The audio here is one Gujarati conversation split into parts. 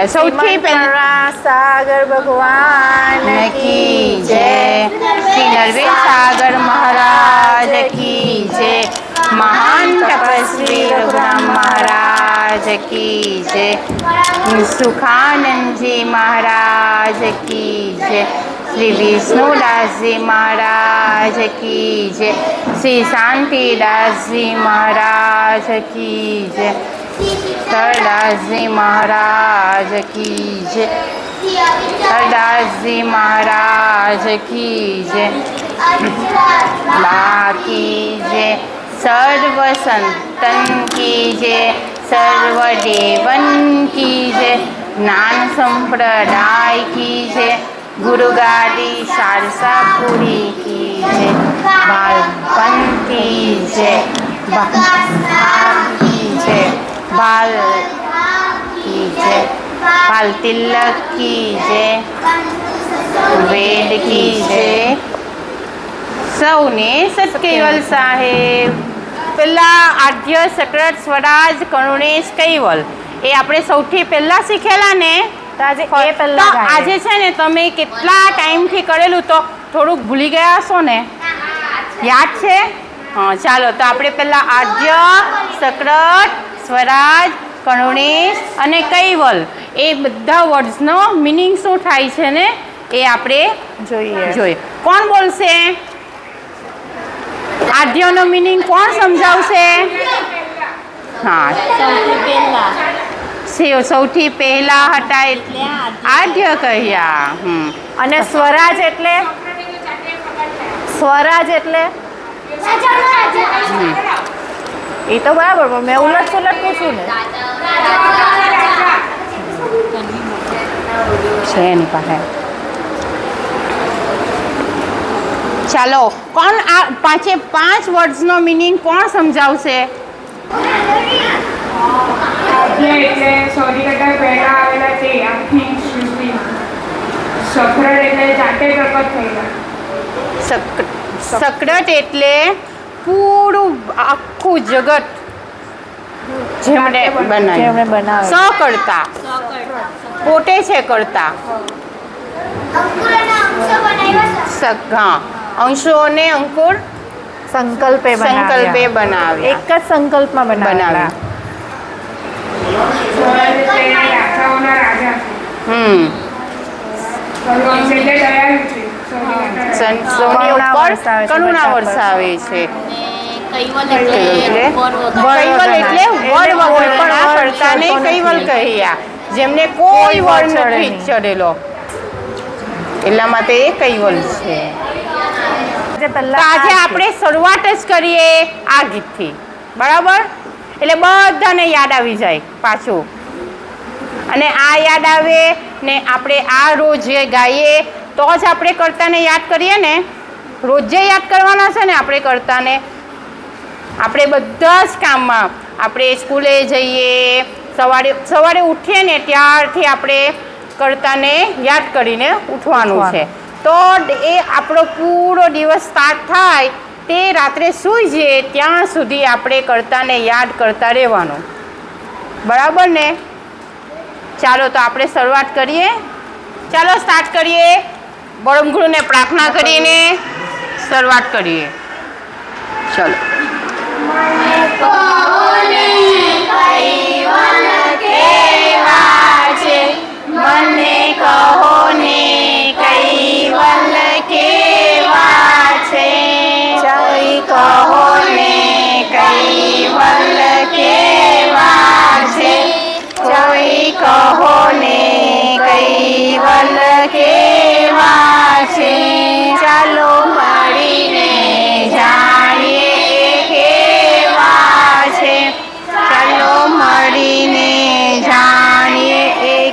જય. સૌથી પહેલા સાગર ભગવાન કી જય. શ્રી નરવેદ સાગર મહારાજ કી જય. મહાન તપસ્વી રઘુરામ મહારાજ કી જય. સુખાનંદજી મહારાજ કી જય. શ્રી વિષ્ણુદાસજી મહારાજ કી જય. શ્રી શાંતિદાસજી મહારાજ કી જય. સરદાસજી મહારાજ કી જય. સરદાસજી મહારાજ કી જય. બાકી જય. સર્વ સંતન કી જય. સર્વ દેવન કી જય. જ્ઞાન સંપ્રદાય કી જય. ગુરુ ગાદી શારસાપુરી કી જય. બાલપન કી જય. કી જય. બાલ કી જય. બાલ તિલક કી જય. વેદ કી જય. સૌને સત્કેવલ સાહેબ. પેલા આદ્ય સકરત સ્વરાજ કરુણેશ કૈવલ એ આપણે સૌથી પહેલા શીખેલા ને. આજે છે ને તમે કેટલા ટાઈમથી કરેલું તો થોડુંક ભૂલી ગયા હશો ને. યાદ છે? હા ચાલો તો આપણે પહેલા આદ્ય સકરત સ્વરાજ કરુણેશ અને કૈવલ એ બધા વર્ડ્સનો મિનિંગ શું થાય છે ને એ આપણે જોઈએ. કોણ બોલશે? આદ્યનો મિનિંગ કોણ સમજાવશે? હા સૌથી પહેલા હતા એટલે આદ્ય કહ્યા. અને સ્વરાજ એટલે એ તો બરાબર પણ મેં ઉલટ સુલટ પૂછ્યું ને છે એની પાસે. ચાલો કોણ આ પાંચે પાંચ વર્ડ્સનો મિનિંગ કોણ સમજાવશે? એટલે સૌથી કરતા પહેલા આવેલા તે આખી સૃષ્ટિમાં. સકરત એટલે જાતે પ્રકટ થયેલા. સકરત એટલે પૂરું આખું જગત જેમણે બનાવ્યું. સકર્તા પોતે છે કરતા. હા અંશો અને અંકુર સંકલ્પે બનાવ્યા. એક જ સંકલ્પમાં બનાવ્યા. રાજાઓના રાજા સંતોની ઉપર કરુણા વરસાવે છે. કૈવલ એટલે વડ વગરના કરતાને કૈવલ કહ્યા. જેમને કોઈ વડ નથી ચડેલો એટલા માટે એ કૈવલ છે. આજે આપણે શરૂઆત જ કરીએ આ ગીતથી. બરાબર? એટલે બધાને યાદ આવી જાય પાછું. અને આ યાદ આવે ને આપણે આ રોજે ગાઈએ તો જ આપણે કર્તાને યાદ કરીએ ને. રોજે યાદ કરવાના છે ને આપણે કર્તાને. આપણે બધા જ કામમાં આપણે સ્કૂલે જઈએ સવારે ઉઠીએ ને ત્યારથી આપણે કર્તાને યાદ કરીને ઉઠવાનું છે. તો એ આપણો પૂરો દિવસ સ્ટાર્ટ થાય તે રાત્રે સૂઈ જઈએ ત્યાં સુધી આપણે કર્તાને યાદ કરતા રહેવાનું. બરાબર ને? ચાલો તો આપણે શરૂઆત કરીએ. ચાલો સ્ટાર્ટ કરીએ. બળમગુરુને પ્રાર્થના કરીને શરૂઆત કરીએ. ચલો. મને કહો ને કૈવલ કેવા છે. જય કહો ને કૈવલ કેવા છે. જય કહો ને કૈવલ કેવા છે. ચાલો મળીને જાણીએ કેવા છે. ચાલો મળીને જાણીએ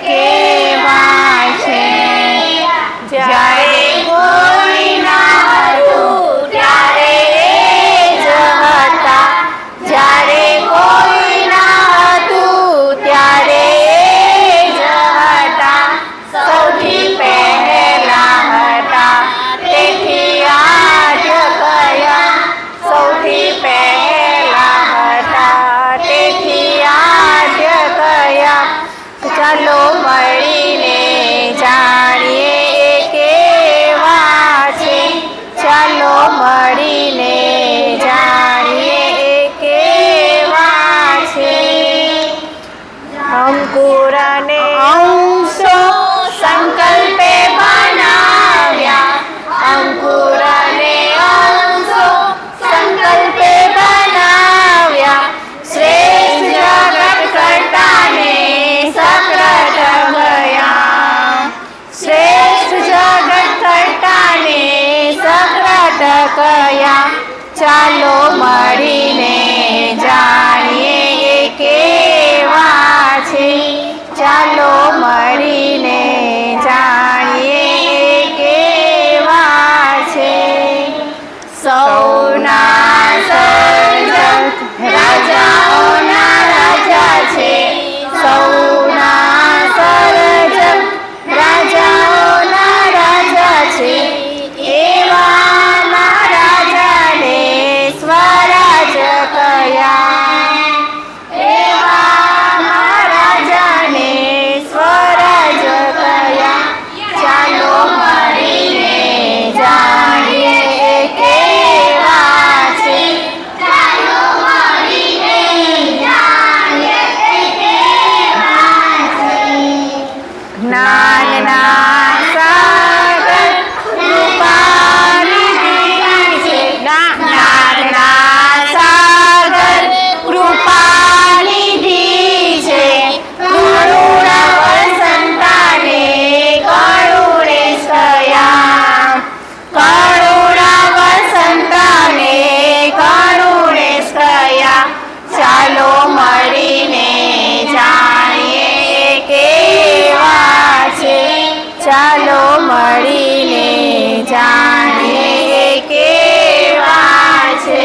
કેવા છે. જ્યારે કોઈ ના હતું ત્યારે જ હતા. જ્યારે કોઈ ના હતું ત્યારે જ હતા. સૌથી પહેલા હતા તેથી આદ્ય કયા. સૌથી પહેલા હતા તેથી આદ્ય કયા ચાલો મળીને જાણીએ એ કેવા છે ચાલો મળીને જાણીએ એ કેવા છે સૌના સર્જક રાજાઓના રાજા છે સૌના સર્જક રાજાઓના રાજા છે એવામાં રાજાને સ્વરાજ કયા એવામાં રાજાને સ્વરાજ કયા ચાલો મળીને જાણીએ એ કેવા છે ચાલો મળીને જાણીએ એ કેવા છે જ્ઞાનના સાગર કૃપાનિધિ છે જ્ઞાનના સાગર કૃપાનિધિ છે કરુણ વસંતાને કરુણેશ કયા કરુણ વસંતાને કરુણેશ કયા ચાલો મળીને જાણીએ એ કેવા છે ચાલો મળીને જાણીએ એ કેવા છે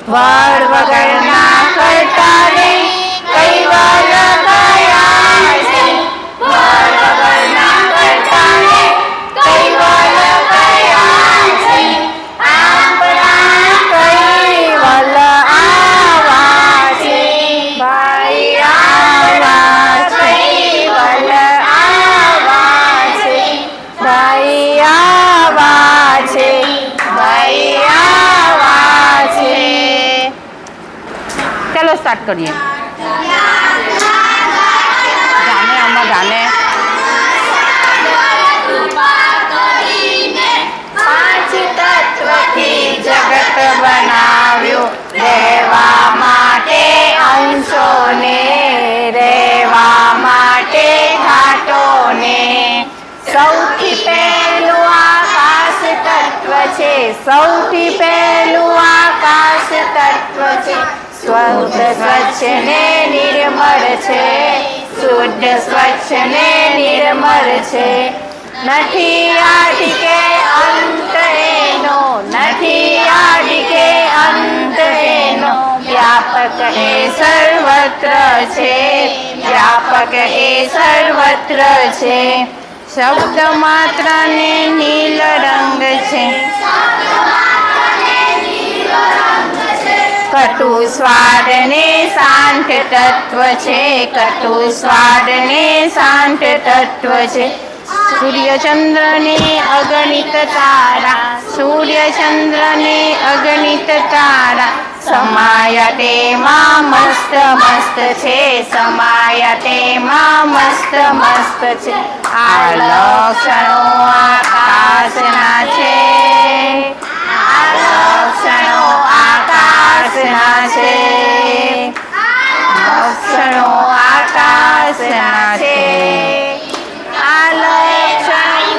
વડ વગરના કરતાને કૈવલ કયા છે વડ વગરના કરતાને કૈવલ કયા છે આપણા કૈવલ આવા છે ભાઈ આવા કૈવલ આવા છે ભાઈ આવા છે ભાઈ આવા છે ચલો સ્ટાર્ટ કરીએ ગાને આમાં ગાને પાંચ તત્વથી જગત બનાવ્યું રહેવા માટે અંશોને રહેવા માટે ઘાટોને સૌથી પહેલું આકાશ તત્વ છે સૌથી પહેલું આકાશ તત્વ છે શુદ્ધ સ્વચ્છ ને નિર્મળ છે શુદ્ધ સ્વચ્છ ને નિર્મળ છે નથી આદિ કે અંત એનો નથી આદિ કે અંત એનો વ્યાપક એ સર્વત્ર છે વ્યાપક એ સર્વત્ર છે શબ્દ માત્ર ને નીલ રંગ છે કટુ સ્વાદ ને શાંત તત્વ છે કટુ સ્વાદ ને શાંત તત્વ છે સૂર્યચંદ્ર ને અગણિત તારા સૂર્યચંદ્ર ને અગણિત તારા સમાયા તેમાં મસ્ત મસ્ત છે સમાયા તેમાં મસ્ત મસ્ત છે આ લક્ષણો આકાશના છે આ લક્ષણો આકાશના છે લક્ષણો આકાશના છે આ લક્ષણ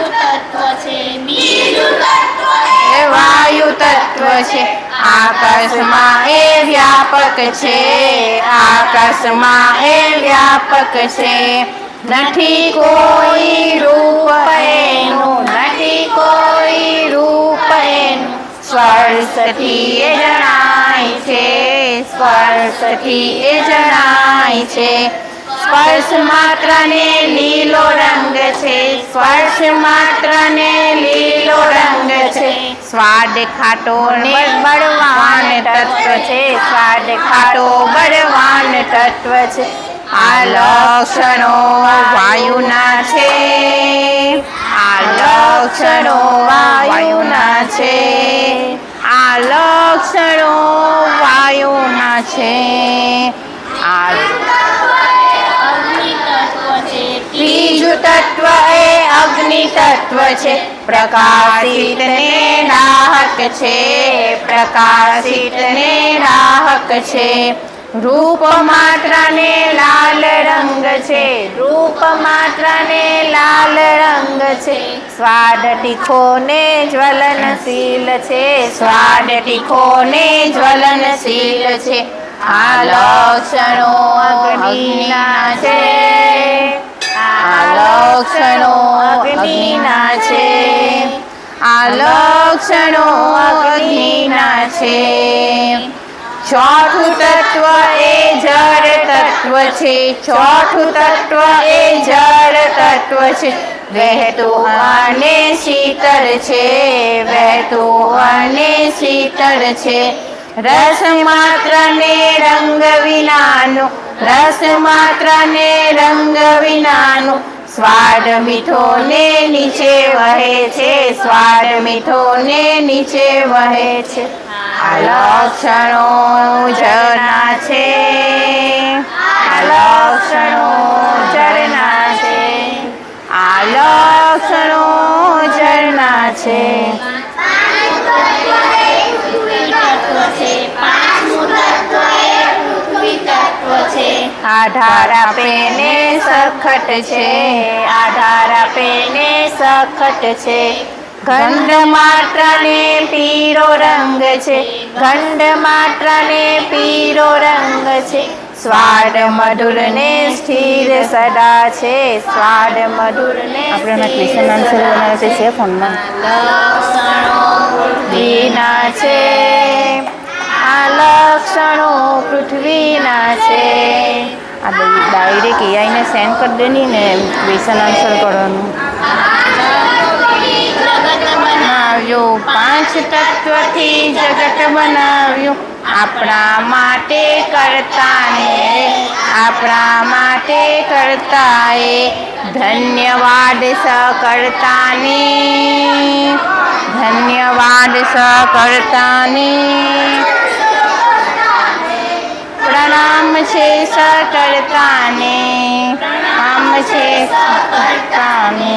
એ વાયુ તત્વ છે આકાશમાં એ વ્યાપક છે આકાશમાં એ વ્યાપક છે નથી કોઈ રૂપ એનું નથી કોઈ રૂપ એનું સ્પર્શથી એ જણાય છે સ્પર્શથી એ જણાય છે સ્પર્શ માત્ર ને લીલો રંગ છે સ્પર્શ માત્ર ને લીલો રંગ છે સ્વાદ ખાટો ને બળવાન તત્વ છે સ્વાદ ખાટો બળવાન તત્વ છે આ લક્ષણો વાયુના છે આ લક્ષણો વાયુના છે આ લક્ષણો વાયુના છે આ ત્રીજું તત્વ એ અગ્નિ તત્વ છે પ્રકાશિત ને રાહક છે પ્રકાશિત ને રાહક છે રૂપ માત્રને લાલ રંગ છે, રૂપ માત્રને લાલ રંગ છે, સ્વાદ તીખો ને જ્વલનશીલ છે, સ્વાદ તીખો ને જ્વલનશીલ છે. આ લક્ષણો અગ્નિના છે, આ લક્ષણો અગ્નિના છે, આ લક્ષણો અગ્નિના છે. ચોથું તત્વ એ જળ તત્વ છે, ચોથું તત્વ એ જળ તત્વ છે. વહેતું અને શીતળ છે, વહેતું અને શીતળ છે. રસ માત્ર ને રંગ વિનાનું, રસ માત્ર ને રંગ વિનાનું, સ્વાદ મીઠો ને નીચે વહે છે, સ્વાદ મીઠો ને નીચે વહે છે. આ લક્ષણો જળના છે, આ લક્ષણો જળના છે, આ લક્ષણો જળના છે. આધાર આપે ને સખત છે, આધાર આપે ને સખત છે, ગંધ માત્ર ને પીળો રંગ છે, ગંધ માત્ર ને પીળો રંગ છે, સ્વાદ મધુર ને સ્થિર સદા છે, સ્વાદ મધુર ને આપણે એના ક્વેશ્ચન આન્સર બનાવે છે ફોનમાં. લક્ષણો પૃથ્વીના છે, આ લક્ષણો પૃથ્વીના છે. આ ડાયરેક્ટ એઆઈને સેન્ડ કરી દેની ને ક્વેશ્ચન આન્સર કરવાનું. બનાવ્યું પાંચ તત્વથી જગત બનાવ્યું, આપણા માટે કરતાને, આપણા માટે કરતાએ, ધન્યવાદ સકર્તાને, ધન્યવાદ સકર્તાને, પ્રણામ છે સકર્તાને, પ્રણામ છે સકર્તાને.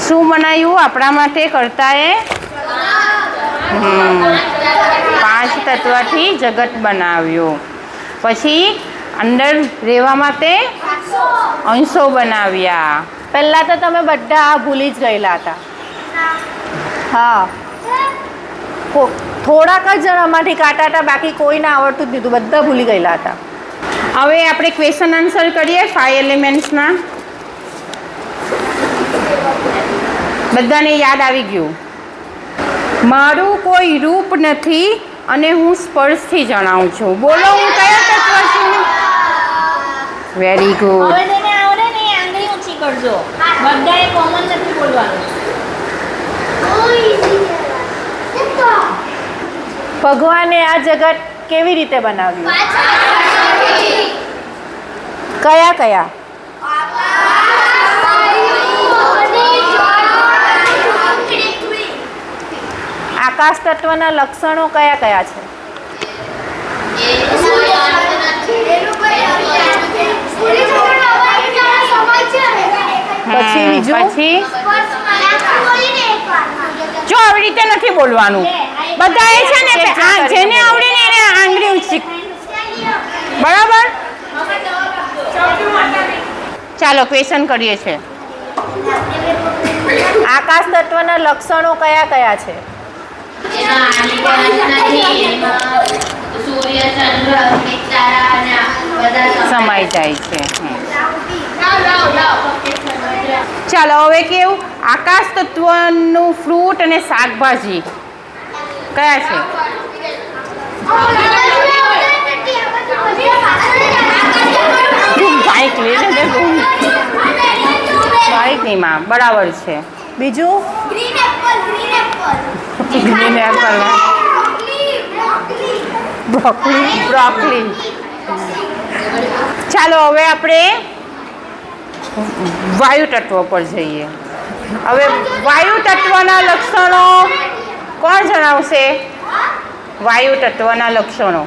શું બનાવ્યું આપણા માટે કરતાએ? પાંચ તત્વથી જગત બનાવ્યું. પછી અંદર રહેવા માટે અંશો બનાવ્યા. પહેલા તો તમે બધા આ ભૂલી જ ગયેલા હતા. હા, થોડાક જ જણામાંથી કાંટા હતા, બાકી કોઈને આવડતું જ નહોતું, બધા ભૂલી ગયેલા હતા. હવે આપણે ક્વેશ્ચન આન્સર કરીએ 5 એલિમેન્ટ્સના. બધાને યાદ આવી ગયું? મારું કોઈ રૂપ નથી અને હું સ્પર્શથી જણાવું છું. બોલો, હું કયા તત્વ છું? Very good. હવે જેને આવડે ને એ આંગળી ઊંચી કરજો. બધાએ કોમન નથી બોલવાનું. ભગવાને આ જગત કેવી રીતે બનાવ્યું? કયા કયા? આકાશ તત્વના લક્ષણો કયા કયા છે? પછી બીજું? પછી જો આવી રીતે નથી બોલવાનું. બધા એ છે ને જેને આવડે ને એને આંગળી ઊંચી. બરાબર? ચાલો ક્વેશ્ચન કરીએ છીએ. આકાશ તત્વના લક્ષણો કયા કયા છે? સમાઈ જાય છે. ચાલો હવે કેવું, આકાશ તત્વનું ફ્રૂટ અને શાકભાજી કયા છે? બાઈક લઈ લે બાઈક નહીં માં, બરાબર છે. બીજું? Green Apple, broccoli, broccoli. ચાલો હવે આપણે વાયુ તત્વ પર જઈએ. હવે વાયુ તત્વના લક્ષણો કોણ જણાવશે? વાયુ તત્વના લક્ષણો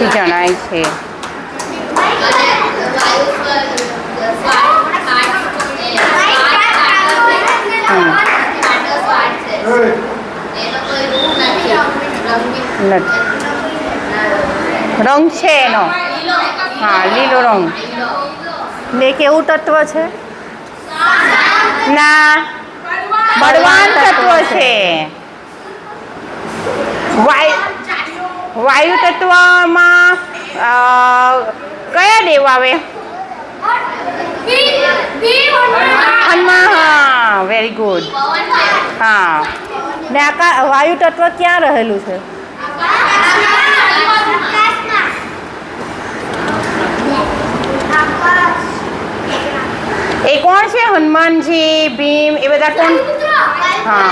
જણાય છે. નથી. રંગ છે એનો. હા, લીલો રંગ. ને કેવું તત્વ છે? ના, બળવાન તત્વ છે. વાયુ તત્વમાં કયા દેવ આવે? હનુમાન. હા, વેરી ગુડ. હા, ને વાયુ તત્વ ક્યાં રહેલું છે? એ કોણ છે? હનુમાનજી, ભીમ, એ બધા કોણ? હા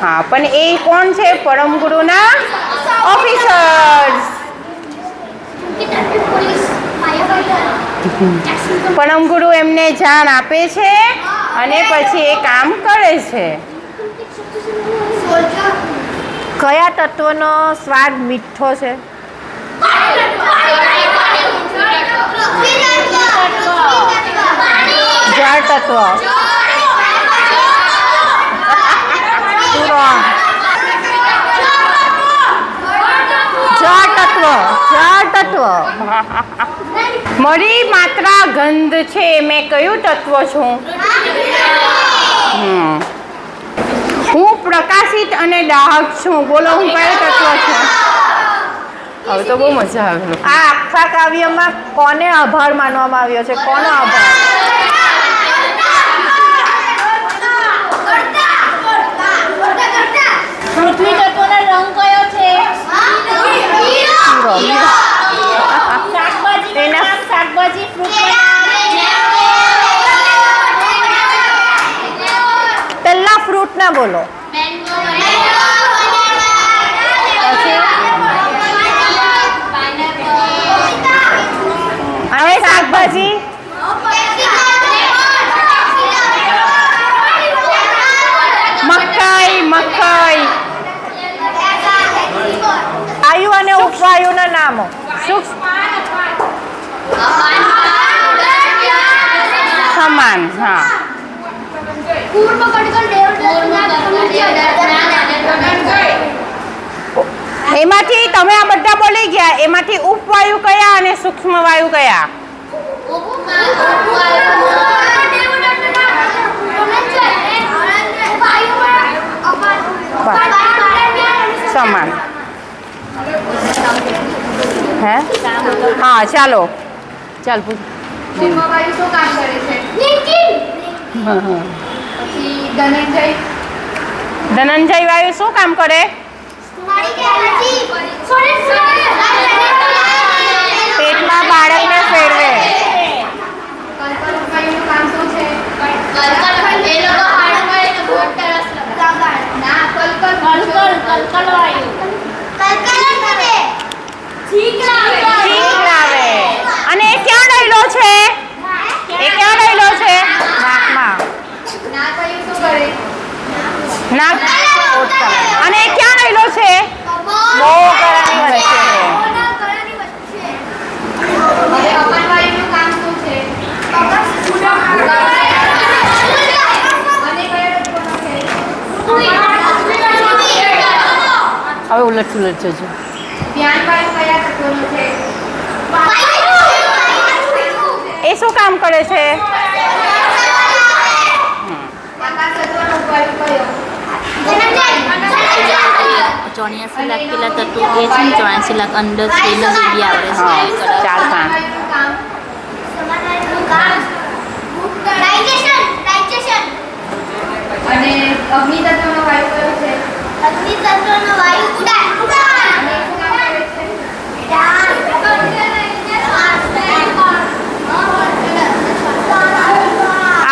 હા, પણ એ કોણ છે? પરમ ગુરુના ઓફિસર્સ. પરમ ગુરુ એમને જાણ આપે છે અને પછી એ કામ કરે છે. કયા તત્વનો સ્વાદ મીઠો છે? જળ તત્વ. જળ તત્વ. જળ તત્વ. મારી માત્રા ગંધ છે. મેં કયું તત્વ છું? હું પ્રકાશિત અને દાહક છું. બોલો, હું કયો તત્વ છું? હવે તો બહુ મજા આવે. આ આખા કાવ્યમાં કોને આભાર માનવામાં આવ્યો છે? કોનો આભાર? પૃથ્વી તત્વનો રંગ કયો છે? શાકભાજી નામ, શાકભાજી ફ્રૂટ. પહેલા ફ્રૂટ ના બોલો. હવે શાકભાજી. મકાઈ. મકાઈ. વાયુ અને ઉપવાયુના નામો. સમાન. હા, એમાંથી તમે આ બધા બોલી ગયા. એમાંથી ઉપવાયુ કયા અને સૂક્ષ્મ વાયુ કયા? સમાન. હે? હા, ચાલો. ચાલ પૂછ. વાયુ શું કામ કરે છે? પછી ધનંજય વાયુ શું કામ કરે? પેટમાં બાળકને ફેરવે. વાયુનું કામ શું છે? કલકલ વાયુ. ઠીક લાવે. અને એ ક્યાં રહેલો છે? એ ક્યાં રહેલો છે? નાકમાં. નાક. અને એ ક્યાં રહેલો છે? બહુ ગળાની વચ્ચે. વાયુનું કામ શું છે? હવે ઉલટ સુલટ જજો. ધ્યાન વાયુ કયા તત્વનું છે? એ શું કામ કરે છે? આકાશ તત્વનો વાયુ કયો? 84 લાખ પેલા તત્વો એ છે ને 84 લાખ અંદર છે એનો જે બી આવડે છે. હા, 4 5. અને અગ્નિ તત્વનો વાયુ કયો છે?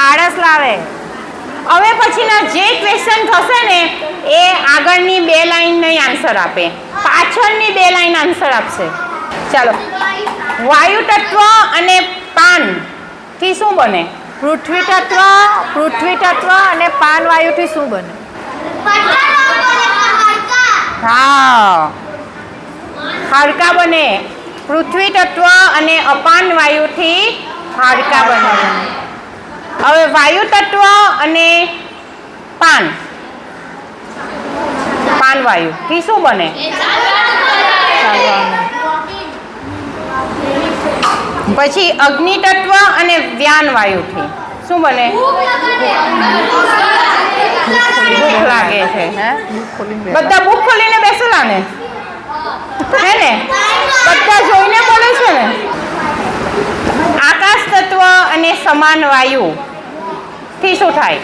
આળસ લાવે. હવે પછીના જે ક્વેશ્ચન થશે ને એ આગળની 2 લાઈન નહીં આન્સર આપે, પાછળની 2 લાઈન આન્સર આપશે. ચાલો. વાયુ તત્વ અને પાન થી શું બને? પૃથ્વી તત્વ અને પાન વાયુથી શું બને? હા, હાડકા બને. પૃથ્વી તત્વ અને અપાન વાયુથી હાડકા બને. હવે વાયુ તત્વ અને પાન પ્રાણવાયુથી શું બને? પછી અગ્નિ તત્વ અને વ્યાનવાયુથી શું બને? ભૂખ લાગે છે. હે બધા બુક ખોલીને બેસેલા ને, હે ને? બધા જોઈને બોલે છે ને. આકાશ તત્વ અને સમાન વાયુ થી શું થાય?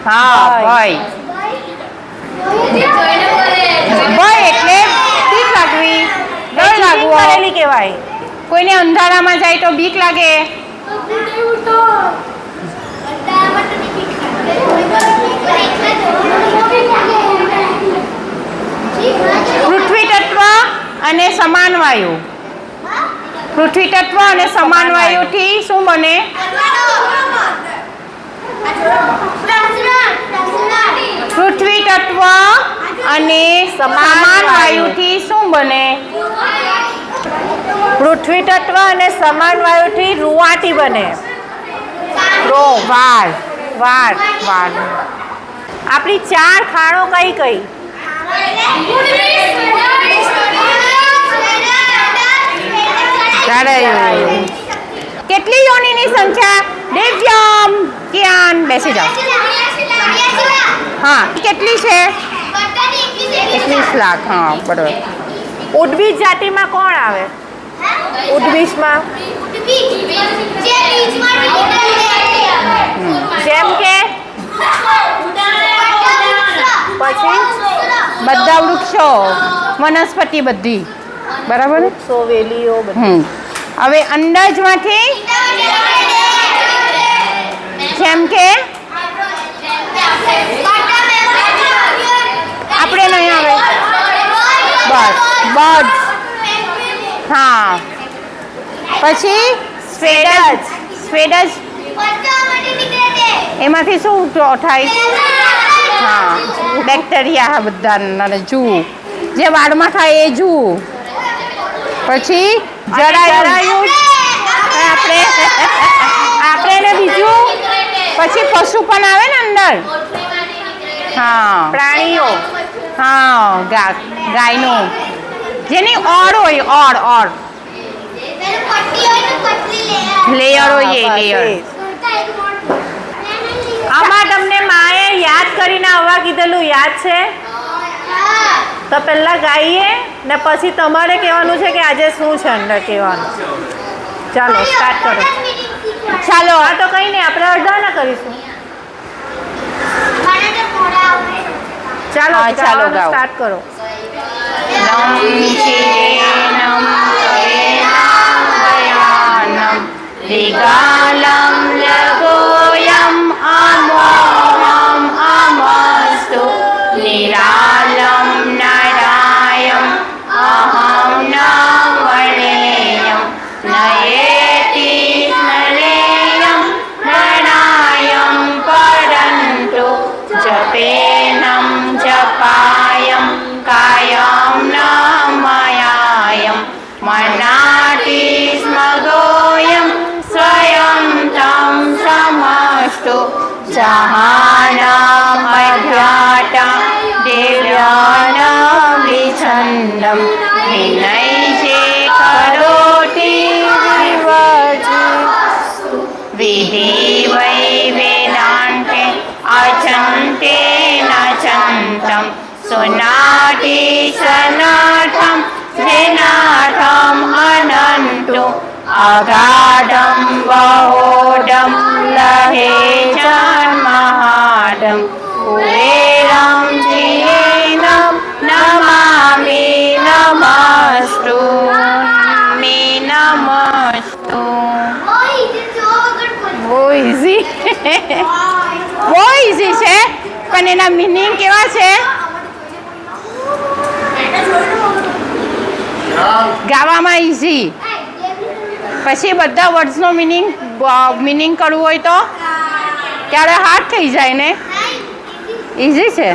હા, ભય. ભય એટલે બીક લાગવી, ડર લાગવો કહેવાય. કોઈને અંધારામાં જાય તો બીક લાગે. પૃથ્વી તત્વ અને સમાન વાયુ. પૃથ્વી તત્વ અને સમાન વાયુથી શું બને? પૃથ્વી તત્વ અને સમાન વાયુથી શું બને? પૃથ્વી તત્વ અને સમાન વાયુથી રૂવાટી બને. વાળ. આપણી 4 ખાણો કઈ કઈ? કેટલી યોનિની સંખ્યા? દિવ્યમ જ્ઞાન. બેસી જાઓ. હા, કેટલી છે? 21 લાખ. હા, બરોબર. ઉદ્ભિજ જાતિમાં કોણ આવે? ઉદ્ભિજમાં જેમ કે પછી બધા વૃક્ષો, વનસ્પતિ બધી. બરાબર. વેલીઓ બધી. હવે અંદાજમાંથી જેમ કે આપણે નહીં આવે. બસ. હા. પછી સ્વેડજ. એમાંથી શું થાય? હા, બેક્ટેરિયા બધા. જૂ જે વાળમાં થાય એ જૂ. પછી જરાયુ. આપણે ને બીજું પછી પશુ પણ આવે ને અંદર. હા, પ્રાણીઓ. હા, ગાયનું જેની ઓર હોય. લેયર હોય. લેયર. આમાં તમને માએ યાદ કરીને આવવા કીધેલું યાદ છે? તો પહેલા ગાઈએ ને પછી તમારે કહેવાનું છે કે આજે શું છે અંદર કહેવાનું. ચાલો સ્ટાર્ટ કરો. ચાલો. આ તો કંઈ નહીં, આપણે અડધાના કરીશું. ચાલો હા, ચાલો, ગાઓ. સ્ટાર્ટ કરો. નમ ચિરેનમ ભયાનમ દિગાલમ લગોયમ અમોહમ અમસ્તુ નિરાલમ નારાયમ અહમ ન વર્ણેયમ નયેતિ સ્મરેયમ પ્રણાયમ પરંતુ જપેનમ જપાયમ કાયમ ન મયાયમ મનાતિ સ્મગોયમ સ્વયં તમ સમસ્તુ જહાનમ અધ્યાતા દિવ્યાન વિછંદમ વિનૈજે કરોતિ વિધિ વૈ વેદાંતે અચંતે નચંતમ સુનાતિ સનાથમ વિનાથમ અનંતો અગાઢમ બહોઢમ લહે જન્મહાડમ કુબેરમ જીનમ નમામિ નમસ્તુ મે નમસ્તુ. બહુ ઇઝી છે પણ એના મિનિંગ કેવા છે? ગાવામાં ઇઝી. પછી બધા વર્ડ્સનો મિનિંગ કરવું હોય તો ત્યારે હાર્ડ થઈ જાય ને. ઇઝી છે.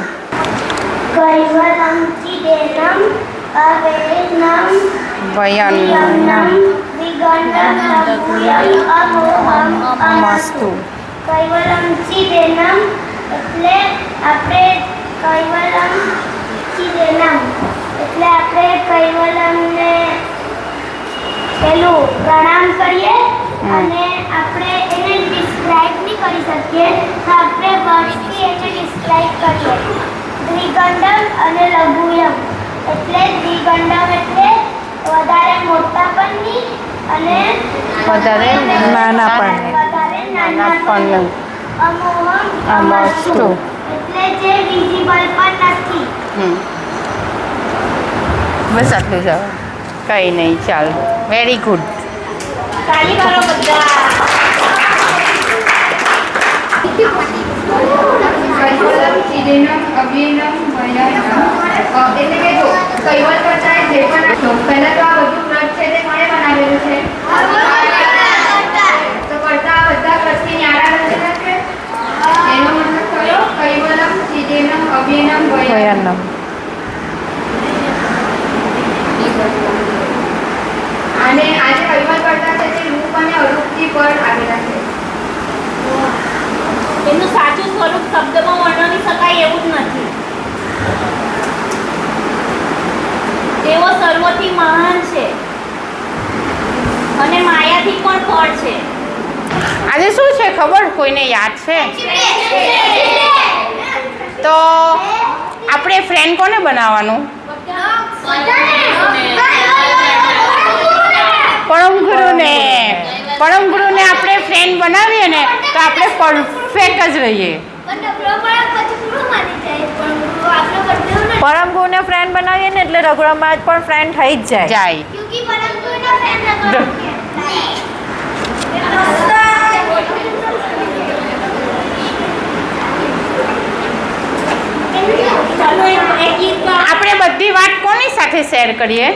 મસ્તુ. કૈવલમ ચિદેનમ એટલે આપણે કૈવલમ ચિદેનમ એટલે આપણે કૈવલમને પેલું પ્રણામ કરીએ અને આપણે એને ડિસ્ક્રાઇબ નહીં કરી શકીએ તો આપણે વર્ડથી એને ડિસ્ક્રાઇબ કરીએ. દ્વિગંડમ અને લઘુયમ એટલે દ્વિગંડમ એટલે વધારે મોટા પણ નહીં અને વધારે નાના પણ નહીં. વધારે નાના પણ પણ નહીં. અમોહમ અમસ્તુ. એટલે જે વિઝિબલ પણ નથી. બસ આટલું જ આવે. કંઈ નહીં, ચાલ. Very good. તાળી કરો બધા. કૈવલમ ચિદેનમ અવ્યયનમ ભયાનમ. એટલે કે જો કૈવલ કરતા જે પણ પહેલા તો આ બધું વ્રત છે તે કોણે બનાવેલું છે? તો કરતા બધા વ્રતથી ન્યારા રચેલા છે. એનો મતલબ કયો? કૈવલમ ચિદેનમ અવ્યયનમ ભયાનમ. ભયાનક. અને આજે કૈવલ કરતા છે તે રૂપ અને અરૂપથી પર આવેલા છે. એનું સાચું સ્વરૂપ શબ્દમાં વર્ણવી શકાય એવું જ નથી. તેઓ સર્વથી મહાન છે અને માયાથી પણ પર છે. આજે શું છે ખબર? કોઈને યાદ છે? તો આપણે ફ્રેન્ડ કોને બનાવવાનું? પરમ ગુરુને. પરમ ગુરુને આપણે ફ્રેન્ડ બનાવીએ ને તો આપણે પરફેક્ટ જ રહીએ. પરમ ગુરુને ફ્રેન્ડ બનાવીએ ને એટલે રઘુરામ મહારાજ પણ ફ્રેન્ડ થઈ જ જાય. જાય. ચાલો એક ગીત ગાઓ. આપણે બધી વાત કોની સાથે શેર કરીએ?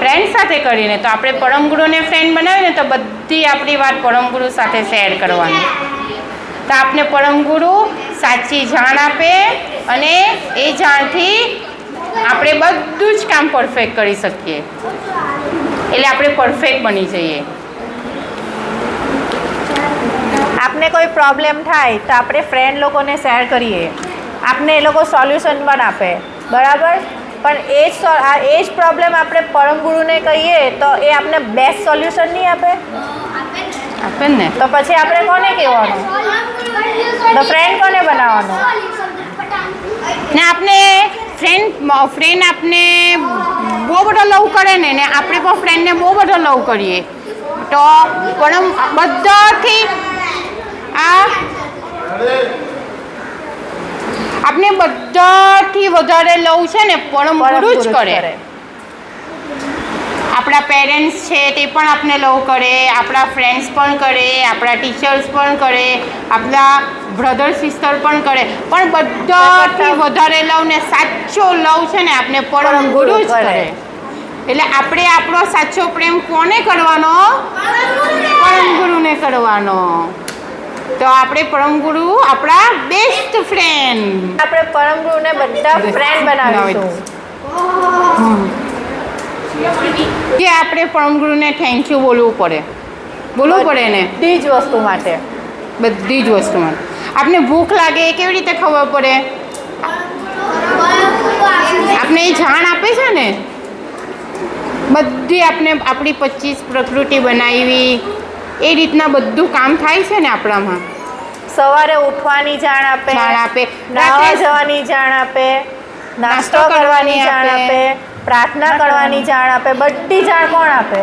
ફ્રેન્ડ સાથે કરીને. તો આપણે પરમ ગુરુને ફ્રેન્ડ બનાવીએ ને તો બધી આપણી વાત પરમ ગુરુ સાથે શેર કરવાની. તો આપને પરમ ગુરુ સાચી જાણ આપે અને એ જાણથી આપણે બધું જ કામ પરફેક્ટ કરી શકીએ. એટલે આપણે પરફેક્ટ બની જઈએ. આપને કોઈ પ્રોબ્લેમ થાય તો આપણે ફ્રેન્ડ લોકોને શેર કરીએ, આપને એ લોકો સોલ્યુશન પણ આપે, બરાબર. પણ એ જ પ્રોબ્લેમ આપણે પરમ ગુરુને કહીએ તો એ આપને બેસ્ટ સોલ્યુશન નહીં આપે. આપે ને. તો પછી આપણે કોને કહેવાનું? તો ફ્રેન્ડ કોને બનાવવાનું? ને આપણે ફ્રેન્ડ આપણે બહુ બધો લવ કરે ને આપણે પણ ફ્રેન્ડને બહુ બધો લવ કરીએ તો પણ બધાથી આપણે બધાથી વધારે લવ છે ને પરમ ગુરુ જ કરે. આપણા પેરેન્ટ્સ છે તે પણ આપણે લવ કરે, આપણા ફ્રેન્ડ્સ પણ કરે, આપણા ટીચર્સ પણ કરે, આપણા બ્રધર સિસ્ટર પણ કરે, પણ બધાથી વધારે લવ ને સાચો લવ છે ને આપણે પરમ ગુરુ જ કરે. એટલે આપણે આપણો સાચો પ્રેમ કોને કરવાનો? પરમ ગુરુને કરવાનો. તો આપણે પરમ ગુરુ આપણા બેસ્ટ ફ્રેન્ડ. આપણે પરમ ગુરુને બધા ફ્રેન્ડ બનાવીશું. કે આપણે પરમ ગુરુને થેન્ક યુ બોલવું પડે ને બધી જ વસ્તુ માટે. બધી જ વસ્તુ માટે. આપને ભૂખ લાગે એ કેવી રીતે ખબર પડે? આપણે એ જાણ આપે છે ને. બધી આપણે આપણી 25 પ્રકૃતિ બનાવી એ રીતના બધું કામ થાય છે ને આપણામાં. સવારે ઉઠવાની જાણ આપે, આપે, નાહવા જવાની જાણ આપે, નાસ્તો કરવાની જાણ આપે, પ્રાર્થના કરવાની જાણ આપે. બધી જાણ કોણ આપે?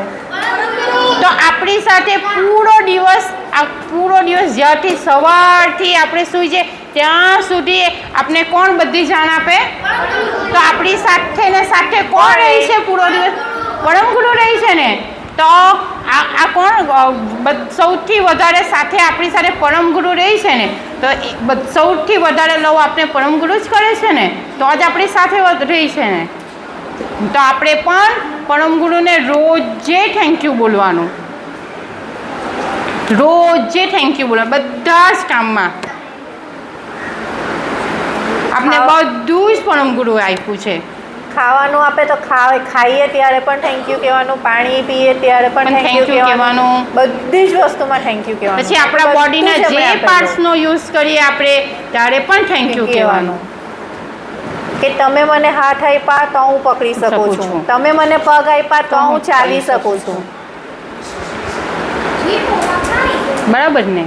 તો આપણી સાથે પૂરો દિવસ જ્યાંથી સવારથી આપણે સૂઈ જઈએ ત્યાં સુધી આપણે કોણ બધી જાણ આપે? તો આપણી સાથે ને સાથે કોણ રહે છે પૂરો દિવસ? પરમ ગુરુ રહે છે ને. તો આ કોણ સૌથી વધારે સાથે આપણી સાથે પરમ ગુરુ રહે છે ને. તો સૌથી વધારે લવ આપણે પરમ ગુરુ જ કરે છે ને. તો જ આપણી સાથે રહે છે ને. તો આપણે પણ પરમ ગુરુને રોજે થેન્ક યુ બોલવાનું. રોજે થેન્ક યુ બોલવાનું બધા જ કામમાં. આપણે બધું જ પરમ ગુરુ આપ્યું છે. ખાવાનું આપે તો ખાઈએ ત્યારે પણ થેન્ક યુ કહેવાનું, પાણી પીએ ત્યારે પણ થેન્ક યુ કહેવાનું, બધી જ વસ્તુમાં થેન્ક યુ કહેવાનું. પછી આપણા બોડીના બધું જ જે આપણે આપેલું. પાર્ટ્સનો યુઝ કરીએ આપણે ત્યારે પણ થેન્ક યુ કહેવાનું. કે તમે મને હાથ આપ્યા તો હું પકડી શકું શકું છું, છું. તમે મને પગ આપ્યા તો હું ચાલી શકું છું. બરાબર ને?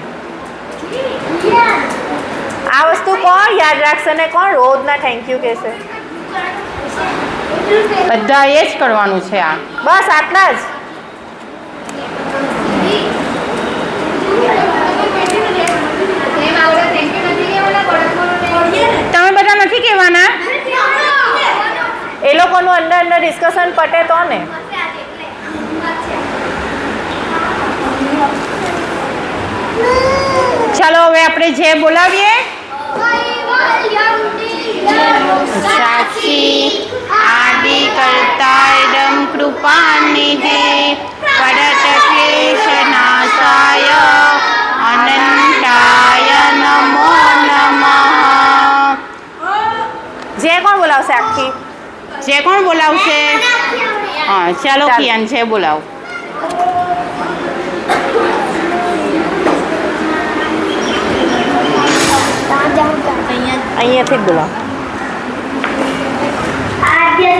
આ વસ્તુ કોણ યાદ રાખશે ને કોણ રોજના થેન્ક યુ કહેશે? બધા એ જ કરવાનું છે આ. બસ આટલા જ. તમે બધા નથી કહેવાના? એ લોકોનું અંદર ડિસ્કશન પટે તો ને. ચાલો હવે આપણે જે બોલાવીએ. સાક્ષી આદિ કરતા એકદમ કૃપાનિધિ પડત ક્લેશ નાશાય અનંતાય નમો નમઃ. જે કોણ બોલાવશે આખી? જે કોણ બોલાવશે? હા ચાલો કિયાન છે બોલાવ. અહીંયાથી જ બોલાવ. આદ્ય